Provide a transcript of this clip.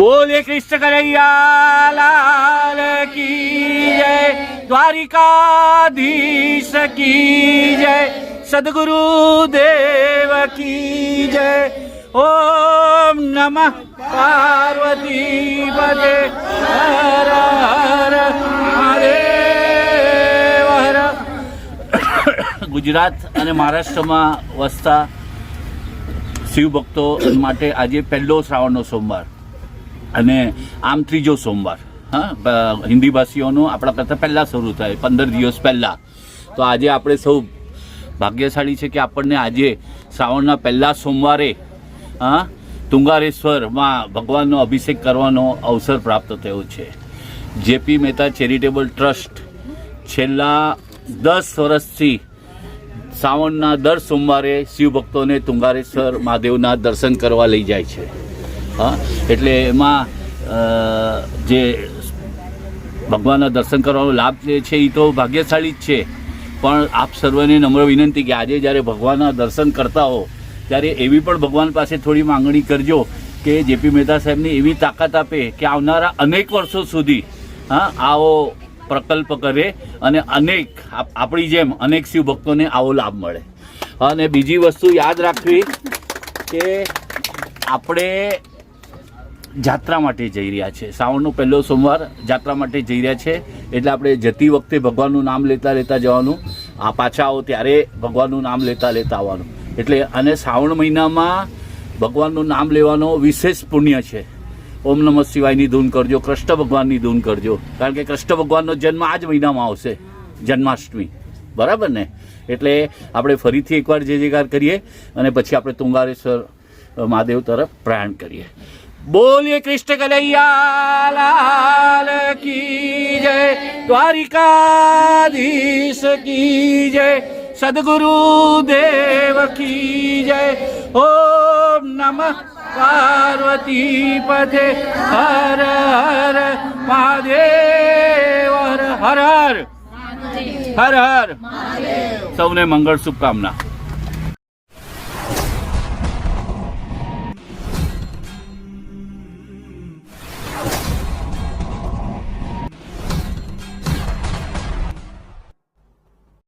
बोले कृष्ण कन्हैया लाल की जय, द्वारिकाधीश की जय, सद्गुरु देव की जय। ओम नमः पार्वती पते हर हर महादेव हर। ગુજરાત અને મહારાષ્ટ્રમાં વસતા શિવ ભક્તો માટે આજે પહેલો શ્રાવણનો સોમવાર અને આમ ત્રીજો સોમવાર, હા, હિન્દી ભાષીઓનો આપણા કરતાં પહેલાં શરૂ થાય 15 દિવસ પહેલાં. તો આજે આપણે સૌ ભાગ્યશાળી છે કે આપણને આજે શ્રાવણના પહેલા સોમવારે તુંગારેશ્વરમાં ભગવાનનો અભિષેક કરવાનો અવસર પ્રાપ્ત થયો છે. જેપી મહેતા ચેરિટેબલ ટ્રસ્ટ છેલ્લા 10 વર્ષથી શ્રાવણના દર સોમવારે શિવ ભક્તોને તુંગારેશ્વર મહાદેવના દર્શન કરવા લઈ જાય છે. હા, એટલે એમાં જે ભગવાનના દર્શન કરવાનો લાભ લે છે એ તો ભાગ્યશાળી જ છે, પણ આપ સર્વને નમ્ર વિનંતી કે આજે જ્યારે ભગવાનના દર્શન કરતા હો ત્યારે એવી પણ ભગવાન પાસે થોડી માંગણી કરજો કે જેપી મહેતા સાહેબને એવી તાકાત આપે કે આવનારા અનેક વર્ષો સુધી આવો પ્રકલ્પ કરે અને અનેક આપણી જેમ અનેક શિવ ભક્તોને આવો લાભ મળે. અને બીજી વસ્તુ યાદ રાખવી કે આપણે જાત્રા માટે જઈ રહ્યા છે. શ્રાવણનો પહેલો સોમવાર જાત્રા માટે જઈ રહ્યા છે, એટલે આપણે જતી વખતે ભગવાનનું નામ લેતા લેતા જવાનું, પાછા આવો ત્યારે ભગવાનનું નામ લેતા લેતા આવવાનું. એટલે અને શ્રાવણ મહિનામાં ભગવાનનું નામ લેવાનો વિશેષ પુણ્ય છે. ઓમ નમઃ શિવાયની ધૂન કરજો, કૃષ્ણ ભગવાનની ધૂન કરજો, કારણ કે કૃષ્ણ ભગવાનનો જન્મ આ જ મહિનામાં આવશે, જન્માષ્ટમી, બરાબર ને? એટલે આપણે ફરીથી એકવાર જય જયકાર કરીએ અને પછી આપણે તુંગારેશ્વર મહાદેવ તરફ પ્રયાણ કરીએ. बोलिए कृष्ण कन्हैया लाल की जय, द्वारिकाधीश की जय, सद्गुरु देव की जय। ओम नमः पार्वती पते हर हर महादेव हर हर हर हर. સૌને મંગળ શુભકામના.